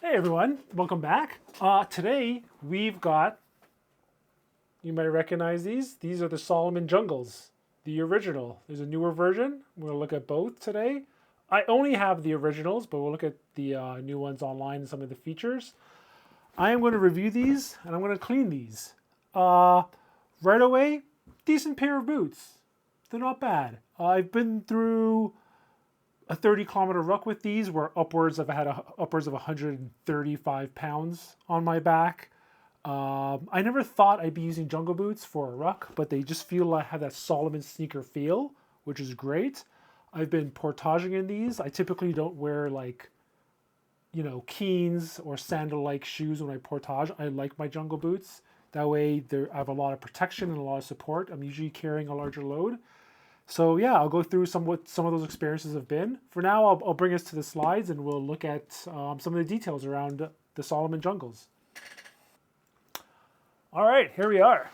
Hey everyone, welcome back. Today we've got, you might recognize these. These are the Salomon Jungles, the original. There's a newer version. We're gonna look at both today. I only have the originals, but we'll look at the new ones online and some of the features. I am going to review these and I'm going to clean these. Right away, decent pair of boots. They're not bad. I've been through a 30-kilometer ruck with these where upwards of 135 pounds on my back. I never thought I'd be using jungle boots for a ruck, but they just feel like have that Salomon sneaker feel, which is great. I've been portaging in these. I typically don't wear Keens or sandal-like shoes when I portage. I like my jungle boots. That way I have a lot of protection and a lot of support. I'm usually carrying a larger load. So yeah, I'll go through what some of those experiences have been. For now, I'll bring us to the slides and we'll look at some of the details around the Salomon Jungles. All right, here we are.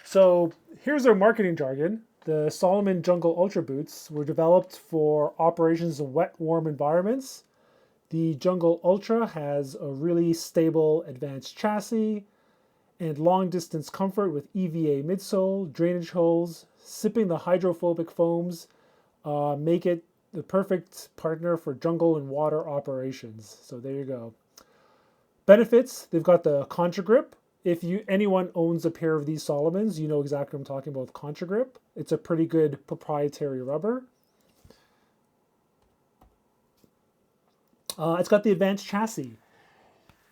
So here's our marketing jargon. The Salomon Jungle Ultra Boots were developed for operations in wet, warm environments. The Jungle Ultra has a really stable advanced chassis and long distance comfort with EVA midsole, drainage holes, sipping the hydrophobic foams make it the perfect partner for jungle and water operations. So there you go. Benefits, they've got the Contra Grip. If anyone owns a pair of these Salomons, you know exactly what I'm talking about with Contra Grip. It's a pretty good proprietary rubber. It's got the advanced chassis.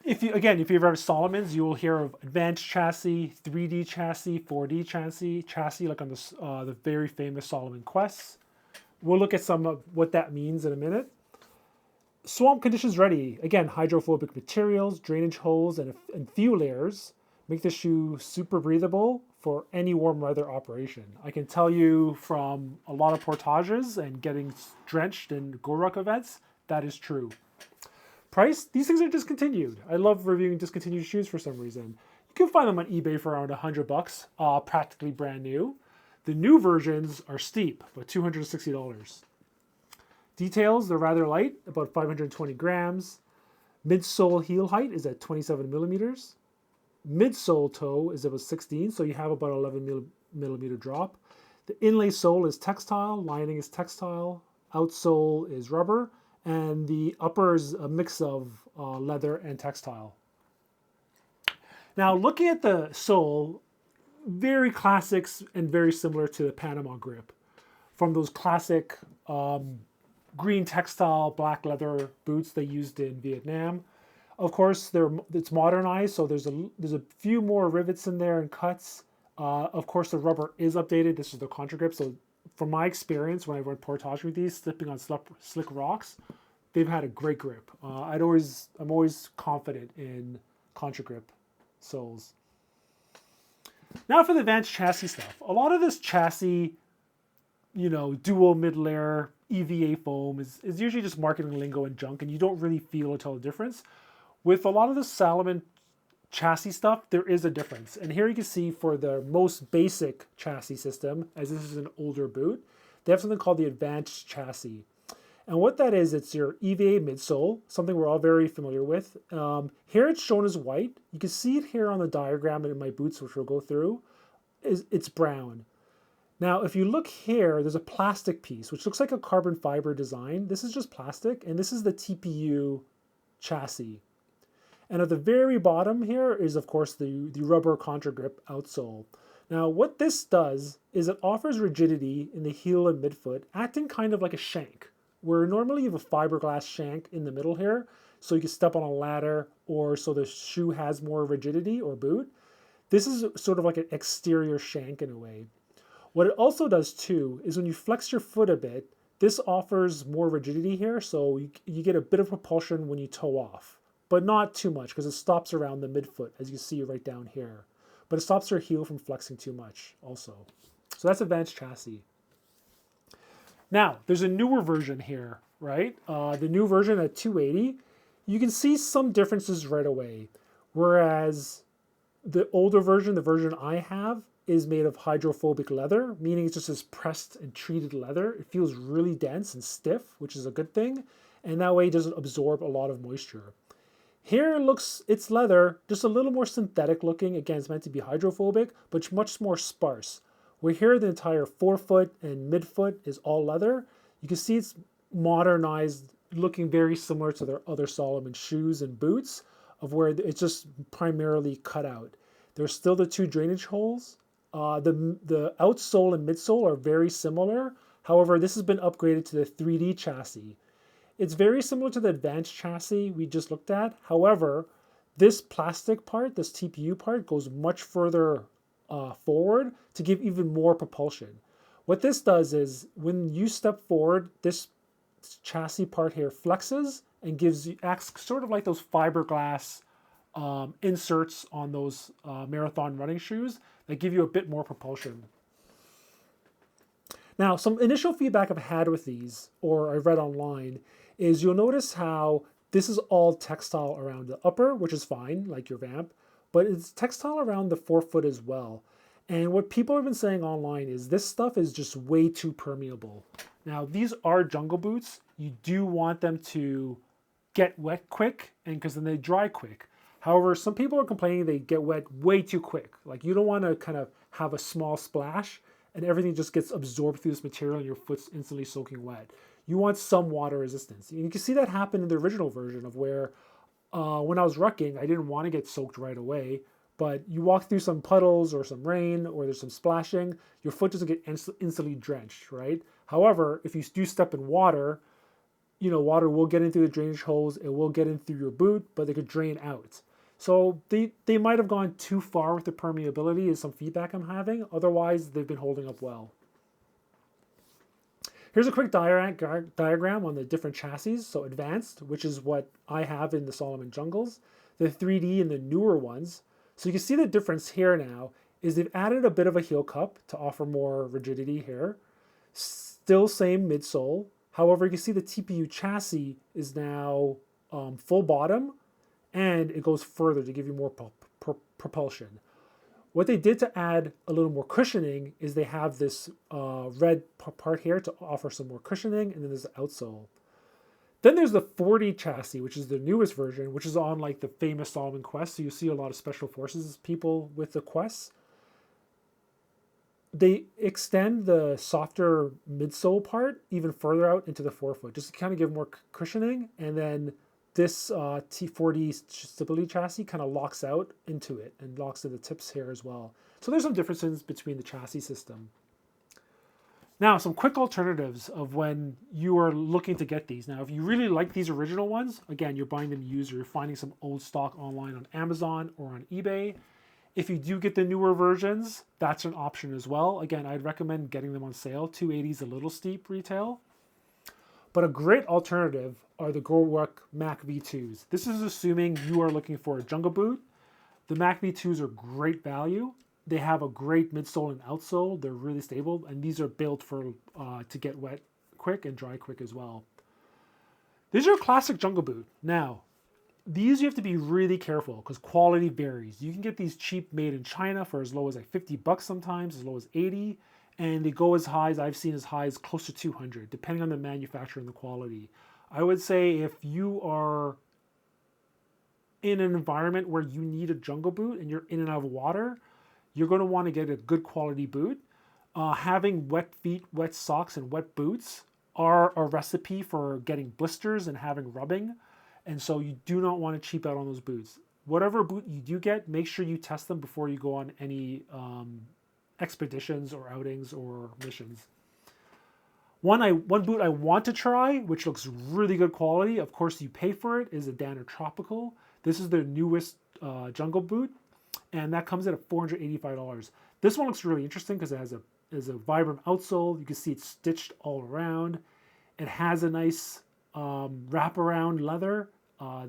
If you've ever heard of Salomons, you will hear of advanced chassis, 3D chassis, 4D chassis like on the very famous Salomon Quests. We'll look at some of what that means in a minute. Swamp conditions ready. Again, hydrophobic materials, drainage holes, and few layers make the shoe super breathable for any warm weather operation. I can tell you from a lot of portages and getting drenched in go ruck events, that is true. Price, these things are discontinued. I love reviewing discontinued shoes for some reason. You can find them on eBay for around $100, practically brand new. The new versions are steep, but $260. Details, they're rather light, about 520 grams. Midsole heel height is at 27 millimeters. Midsole toe is about 16, so you have about 11 millimeter drop. The inlay sole is textile, lining is textile, outsole is rubber, and the upper is a mix of leather and textile. Now, looking at the sole, very classics and very similar to the Panama grip. From those classic green textile, black leather boots they used in Vietnam. Of course, it's modernized, so there's a few more rivets in there and cuts. Of course, the rubber is updated. This is the Contra Grip, so from my experience when I went portage with these, slipping on slick rocks, they've had a great grip. I'm always confident in Contra Grip soles. Now for the advanced chassis stuff. A lot of this chassis, dual mid-layer EVA foam is usually just marketing lingo and junk, and you don't really feel or tell the difference. With a lot of the Salomon chassis stuff, there is a difference. And here you can see for the most basic chassis system, as this is an older boot, they have something called the advanced chassis. And what that is, it's your EVA midsole, something we're all very familiar with. Here it's shown as white. You can see it here on the diagram in my boots, which we'll go through. It's brown. Now, if you look here, there's a plastic piece, which looks like a carbon fiber design. This is just plastic, and this is the TPU chassis. And at the very bottom here is, of course, the rubber Contra Grip outsole. Now, what this does is it offers rigidity in the heel and midfoot, acting kind of like a shank, where normally you have a fiberglass shank in the middle here, so you can step on a ladder or so the shoe has more rigidity or boot. This is sort of like an exterior shank in a way. What it also does too is when you flex your foot a bit, this offers more rigidity here, so you get a bit of propulsion when you toe off, but not too much because it stops around the midfoot, as you see right down here. But it stops your heel from flexing too much also. So that's advanced chassis. Now, there's a newer version here, right? The new version at 280, you can see some differences right away. Whereas the older version, the version I have, is made of hydrophobic leather, meaning it's just this pressed and treated leather. It feels really dense and stiff, which is a good thing. And that way it doesn't absorb a lot of moisture. Here it's leather, just a little more synthetic looking. Again, it's meant to be hydrophobic, but much more sparse. Where here the entire forefoot and midfoot is all leather. You can see it's modernized, looking very similar to their other Salomon shoes and boots, of where it's just primarily cut out. There's still the two drainage holes. The outsole and midsole are very similar. However, this has been upgraded to the 3D chassis. It's very similar to the advanced chassis we just looked at. However, this plastic part, this TPU part, goes much further forward to give even more propulsion. What this does is when you step forward, this chassis part here flexes and acts sort of like those fiberglass inserts on those marathon running shoes that give you a bit more propulsion. Now, some initial feedback I've had with these, or I read online, is you'll notice how this is all textile around the upper, which is fine, like your Vamp, but it's textile around the forefoot as well. And what people have been saying online is this stuff is just way too permeable. Now, these are jungle boots. You do want them to get wet quick, and because then they dry quick. However, some people are complaining they get wet way too quick. Like you don't want to kind of have a small splash and everything just gets absorbed through this material and your foot's instantly soaking wet. You want some water resistance. And you can see that happen in the original version of where when I was rucking, I didn't want to get soaked right away, but you walk through some puddles or some rain or there's some splashing, your foot doesn't get instantly drenched, right? However, if you do step in water, water will get in through the drainage holes, it will get in through your boot, but they could drain out. So they might have gone too far with the permeability is some feedback I'm having. Otherwise, they've been holding up well. Here's a quick diagram on the different chassis. So advanced, which is what I have in the Salomon Jungles, the 3D and the newer ones. So you can see the difference here now is they've added a bit of a heel cup to offer more rigidity here. Still same midsole. However, you can see the TPU chassis is now full bottom and it goes further to give you more propulsion. What they did to add a little more cushioning is they have this red part here to offer some more cushioning, and then there's the outsole. Then there's the 4D chassis, which is the newest version, which is on like the famous Salomon Quest. So you see a lot of special forces people with the Quests. They extend the softer midsole part even further out into the forefoot, just to kind of give more cushioning, and then this T4D stability chassis kind of locks out into it and locks to the tips here as well. So there's some differences between the chassis system. Now, some quick alternatives of when you are looking to get these. Now, if you really like these original ones, again, you're buying them used or you're finding some old stock online on Amazon or on eBay. If you do get the newer versions, that's an option as well. Again, I'd recommend getting them on sale. $280 is a little steep retail. But a great alternative are the GoRuck Mac V2s. This is assuming you are looking for a jungle boot. The Mac V2s are great value. They have a great midsole and outsole. They're really stable, and these are built for to get wet quick and dry quick as well. These are a classic jungle boot. Now, these you have to be really careful because quality varies. You can get these cheap made in China for as low as like $50 sometimes, as low as 80. And they go as high as I've seen as high as close to 200, depending on the manufacturer and the quality. I would say if you are in an environment where you need a jungle boot and you're in and out of water, you're going to want to get a good quality boot. Having wet feet, wet socks, and wet boots are a recipe for getting blisters and having rubbing. And so you do not want to cheap out on those boots. Whatever boot you do get, make sure you test them before you go on any expeditions or outings or missions. One boot I want to try, which looks really good quality, of course you pay for it, is a Danner Tropical. This is the newest jungle boot, and that comes in at $485. This one looks really interesting because it has a vibrant outsole. You can see it's stitched all around. It has a nice wraparound leather.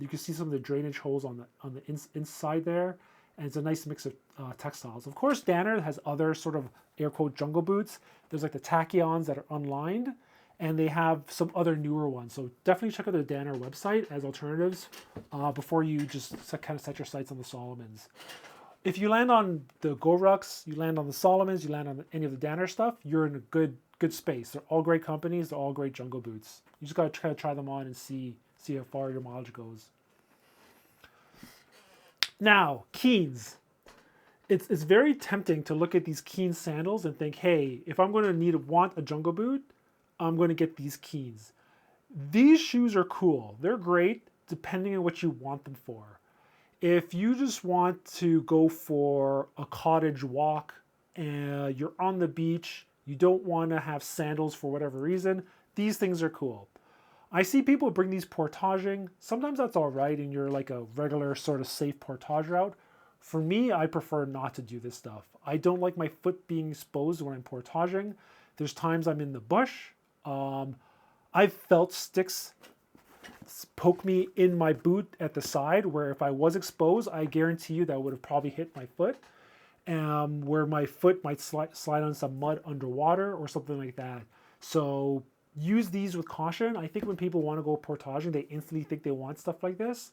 You can see some of the drainage holes on the inside there. And it's a nice mix of textiles. Of course, Danner has other sort of air quote jungle boots. There's like the Tachyons that are unlined, and they have some other newer ones. So definitely check out the Danner website as alternatives before you just kind of set your sights on the Salomons. If you land on the GoRucks, you land on the Salomons, you land on any of the Danner stuff, you're in a good space. They're all great companies. They're all great jungle boots. You just got to try them on and see how far your mileage goes. Now, Keens. It's very tempting to look at these Keen sandals and think, hey, if I'm going to want a jungle boot, I'm going to get these Keens. These shoes are cool. They're great depending on what you want them for. If you just want to go for a cottage walk and you're on the beach, you don't want to have sandals for whatever reason, these things are cool. I see people bring these portaging. Sometimes that's all right and you're like a regular sort of safe portage route. For me, I prefer not to do this stuff. I don't like my foot being exposed when I'm portaging. There's times I'm in the bush. I've felt sticks poke me in my boot at the side where if I was exposed, I guarantee you that would have probably hit my foot. Where my foot might slide on some mud underwater or something like that. So use these with caution. I think when people want to go portaging, they instantly think they want stuff like this.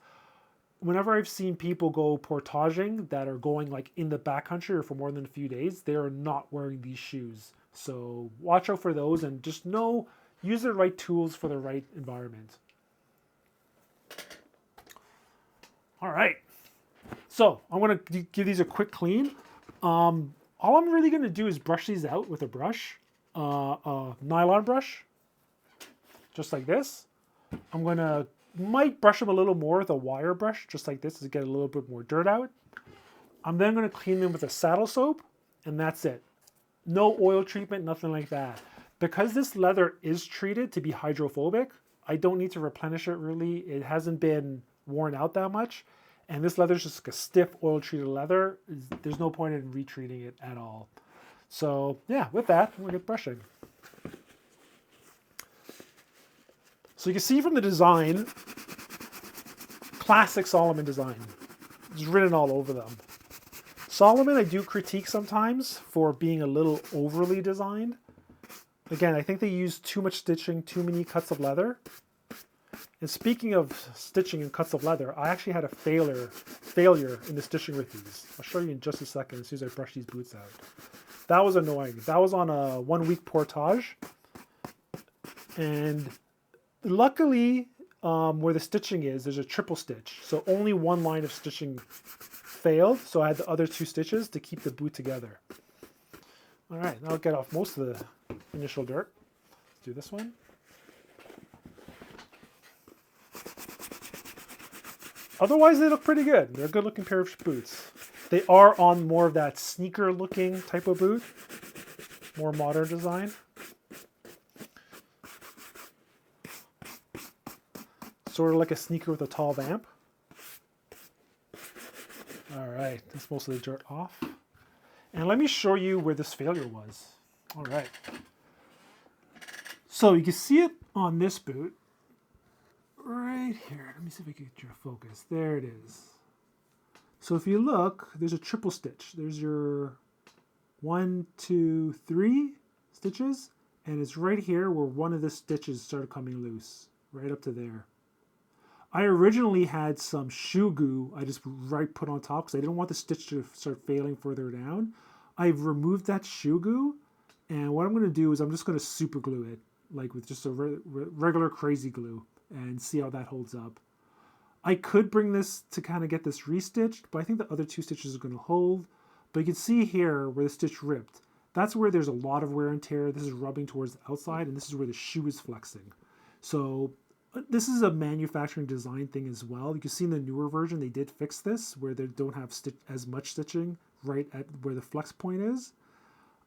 Whenever I've seen people go portaging that are going like in the backcountry or for more than a few days, they are not wearing these shoes. So watch out for those and just use the right tools for the right environment. All right. So I'm going to give these a quick clean. All I'm really going to do is brush these out with a brush, a nylon brush, just like this. I'm going to might brush them a little more with a wire brush, just like this, to get a little bit more dirt out. I'm then going to clean them with a saddle soap, and that's it. No oil treatment, nothing like that. Because this leather is treated to be hydrophobic, I don't need to replenish it really. It hasn't been worn out that much. And this leather is just like a stiff oil-treated leather. There's no point in retreating it at all. So yeah, with that, we're going to get brushing. So you can see from the design, classic Salomon design. It's written all over them. Salomon I do critique sometimes for being a little overly designed. Again, I think they use too much stitching, too many cuts of leather. And speaking of stitching and cuts of leather, I actually had a failure in the stitching with these. I'll show you in just a second as soon as I brush these boots out. That was annoying. That was on a 1 week portage. And luckily, where the stitching is, there's a triple stitch. So only one line of stitching failed. So I had the other 2 stitches to keep the boot together. All right, now I'll get off most of the initial dirt. Let's do this one. Otherwise, they look pretty good. They're a good looking pair of boots. They are on more of that sneaker looking type of boot. More modern design. Sort of like a sneaker with a tall vamp. All right, that's most of the dirt off. And let me show you where this failure was. All right. So you can see it on this boot. Right here. Let me see if I can get your focus. There it is. So if you look, there's a triple stitch. There's your 1, 2, 3 stitches. And it's right here where one of the stitches started coming loose. Right up to there. I originally had some shoe goo I just put on top because I didn't want the stitch to start failing further down. I've removed that shoe goo, and what I'm going to do is I'm just going to super glue it, like with just a regular crazy glue, and see how that holds up. I could bring this to kind of get this restitched, but I think the other 2 stitches are going to hold. But you can see here where the stitch ripped. That's where there's a lot of wear and tear. This is rubbing towards the outside, and this is where the shoe is flexing. So this is a manufacturing design thing as well. You can see in the newer version, they did fix this, where they don't have as much stitching right at where the flex point is.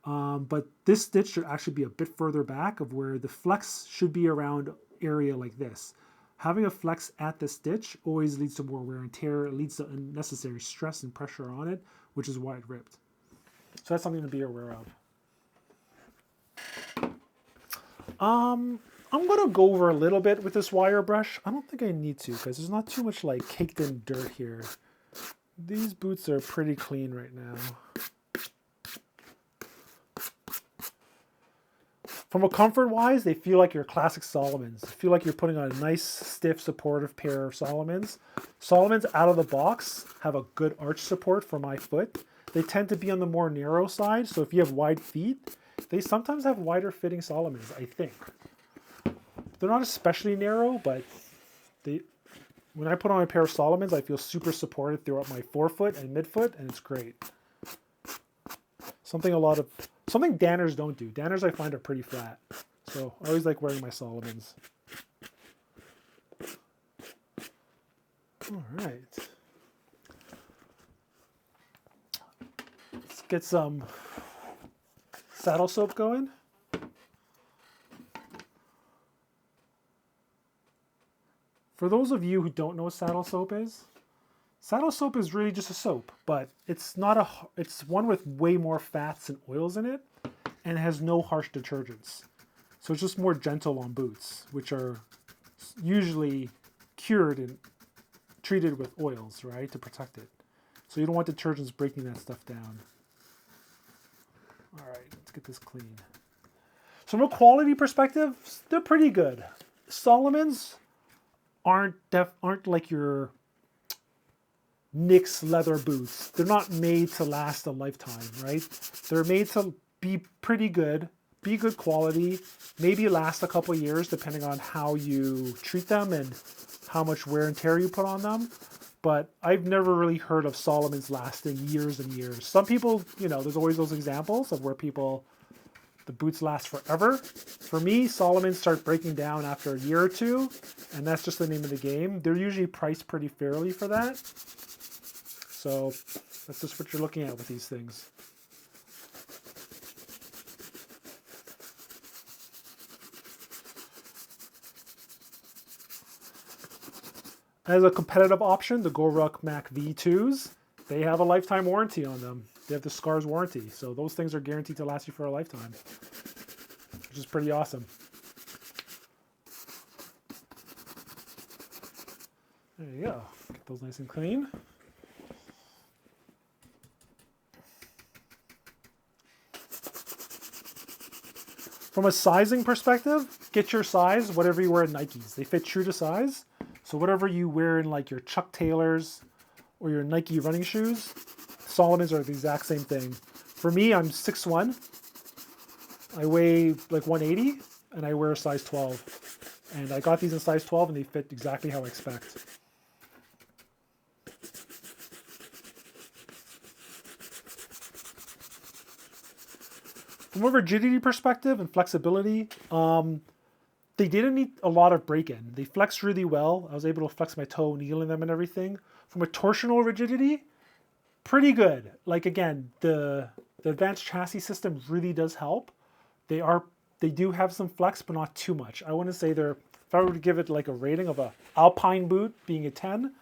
But this stitch should actually be a bit further back of where the flex should be around area like this. Having a flex at the stitch always leads to more wear and tear. It leads to unnecessary stress and pressure on it, which is why it ripped. So that's something to be aware of. I'm going to go over a little bit with this wire brush. I don't think I need to because there's not too much like caked in dirt here. These boots are pretty clean right now. From a comfort-wise, they feel like your classic Salomons. They feel like you're putting on a nice, stiff, supportive pair of Salomons. Salomons out of the box have a good arch support for my foot. They tend to be on the more narrow side, so if you have wide feet, they sometimes have wider fitting Salomons, I think. They're not especially narrow, but When I put on a pair of Salomons, I feel super supported throughout my forefoot and midfoot, and it's great. Something Danners don't do. Danners I find are pretty flat. So I always like wearing my Salomons. All right. Let's get some saddle soap going. For those of you who don't know what saddle soap is really just a soap, but it's one with way more fats and oils in it, and it has no harsh detergents. So it's just more gentle on boots, which are usually cured and treated with oils, right, to protect it. So you don't want detergents breaking that stuff down. All right, let's get this clean. So from a quality perspective, they're pretty good. Salomons aren't like your Nick's leather boots. They're not made to last a lifetime, right? They're made to be pretty good, be good quality, maybe last a couple of years depending on how you treat them and how much wear and tear you put on them. But I've never really heard of Salomons lasting years and years. Some people, there's always those examples of where the boots last forever. For me, Salomons start breaking down after a year or two, and that's just the name of the game. They're usually priced pretty fairly for that. So that's just what you're looking at with these things. As a competitive option, the Goruck Mac V2s, they have a lifetime warranty on them. They have the SCARS warranty, so those things are guaranteed to last you for a lifetime, which is pretty awesome. There you go. Get those nice and clean. From a sizing perspective, get your size, whatever you wear in Nikes. They fit true to size. So whatever you wear in like your Chuck Taylors or your Nike running shoes, Salomons are the exact same thing. For me, I'm 6'1". I weigh like 180 and I wear a size 12. And I got these in size 12 and they fit exactly how I expect. From a rigidity perspective and flexibility, they didn't need a lot of break-in. They flexed really well. I was able to flex my toe, kneeling them and everything. From a torsional rigidity, pretty good. Like again, the advanced chassis system really does help. They do have some flex, but not too much. I wouldn't say if I were to give it like a rating of a Alpine boot being a 10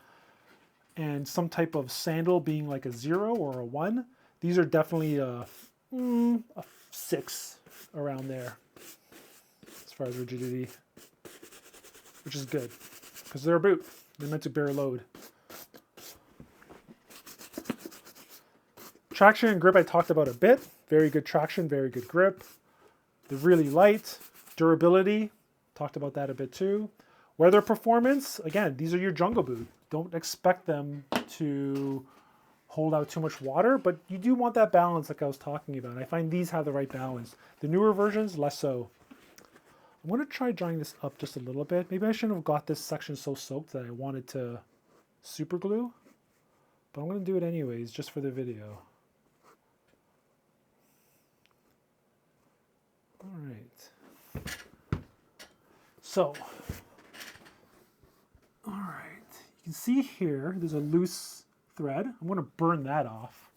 and some type of sandal being like a 0 or a 1, these are definitely a 6 around there as far as rigidity, which is good because they're a boot. They're meant to bear a load. Traction and grip I talked about a bit. Very good traction, very good grip. They're really light. Durability, talked about that a bit too. Weather performance, again, these are your jungle boot. Don't expect them to hold out too much water, but you do want that balance like I was talking about. I find these have the right balance. The newer versions, less so. I'm going to try drying this up just a little bit. Maybe I shouldn't have got this section so soaked that I wanted to super glue, but I'm going to do it anyways just for the video. All right. So, all right. You can see here, there's a loose thread. I'm going to burn that off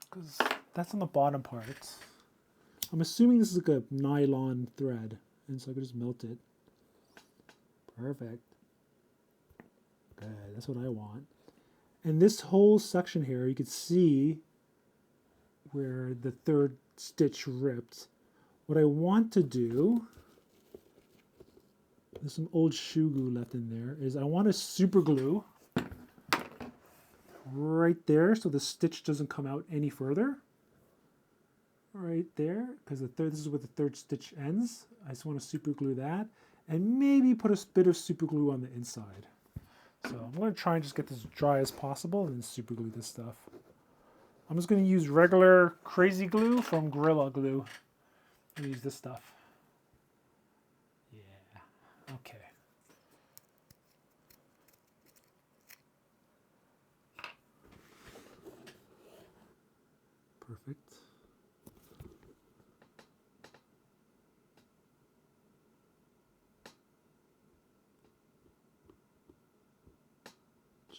because that's on the bottom part. I'm assuming this is like a nylon thread, and so I can just melt it. Perfect. Okay, that's what I want. And this whole section here, you can see where the third stitch ripped. What I want to do, there's some old shoe glue left in there, is I want to super glue right there so the stitch doesn't come out any further. Right there, because this is where the third stitch ends. I just want to super glue that and maybe put a bit of super glue on the inside. So I'm going to try and just get this as dry as possible and then super glue this stuff. I'm just going to use regular crazy glue from Gorilla Glue. I'll use this stuff. Yeah, okay.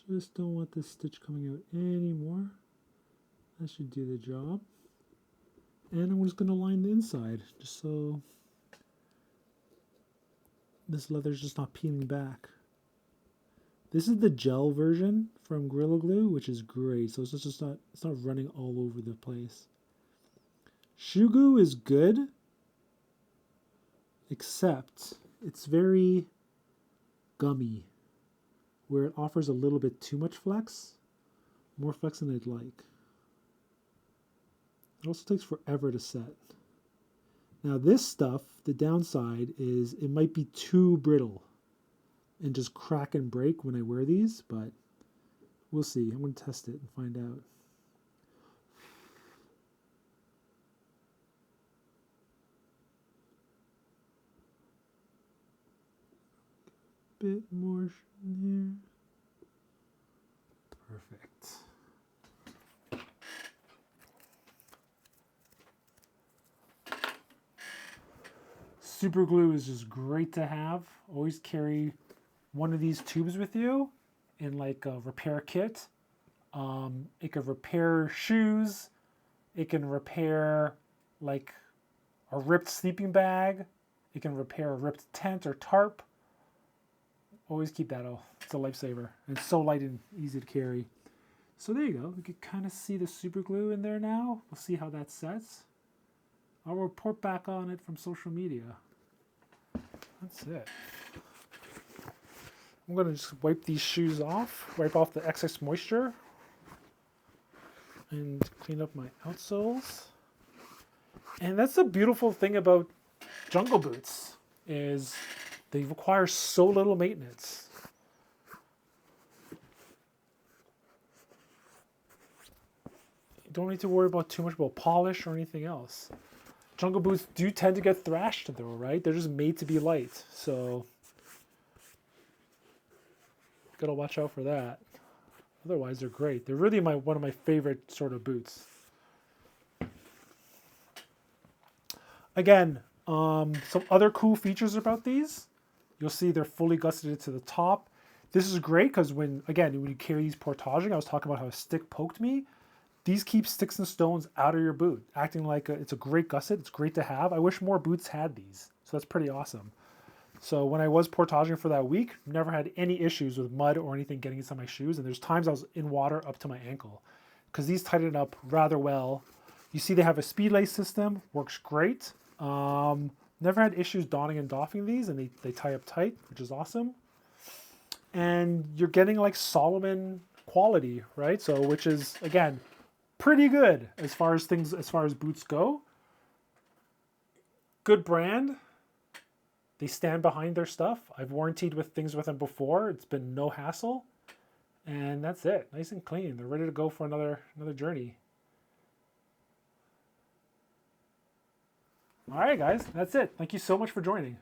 Just don't want this stitch coming out anymore. That should do the job. And I'm just going to line the inside just so this leather's just not peeling back. This is the gel version from Gorilla Glue, which is great. So it's not running all over the place. Shoe glue is good, except it's very gummy, where it offers a little bit too much flex, more flex than I'd like. It also takes forever to set. Now this stuff, the downside is it might be too brittle and just crack and break when I wear these, but we'll see. I'm going to test it and find out. Bit more here. Perfect. Super glue is just great to have. Always carry one of these tubes with you in like a repair kit. It can repair shoes. It can repair like a ripped sleeping bag. It can repair a ripped tent or tarp. Always keep that. Oh, it's a lifesaver. And it's so light and easy to carry. So there you go. You can kind of see the super glue in there now. We'll see how that sets. I'll report back on it from social media. That's it. I'm going to just wipe these shoes off. Wipe off the excess moisture. And clean up my outsoles. And that's the beautiful thing about jungle boots is they require so little maintenance. You don't need to worry about too much about polish or anything else. Jungle boots do tend to get thrashed though, right? They're just made to be light. So, gotta watch out for that. Otherwise, they're great. They're really one of my favorite sort of boots. Again, some other cool features about these. You'll see they're fully gusseted to the top. This is great because when you carry these portaging, I was talking about how a stick poked me. These keep sticks and stones out of your boot, acting like it's a great gusset. It's great to have. I wish more boots had these. So that's pretty awesome. So when I was portaging for that week, never had any issues with mud or anything getting inside my shoes. And there's times I was in water up to my ankle because these tighten up rather well. You see they have a speed lace system, works great. Never had issues donning and doffing these, and they tie up tight, which is awesome. And you're getting like Salomon quality, right? So which is, again, pretty good as far as boots go. Good brand. They stand behind their stuff. I've warrantied things with them before. It's been no hassle. And that's it. Nice and clean. They're ready to go for another journey. All right, guys. That's it. Thank you so much for joining.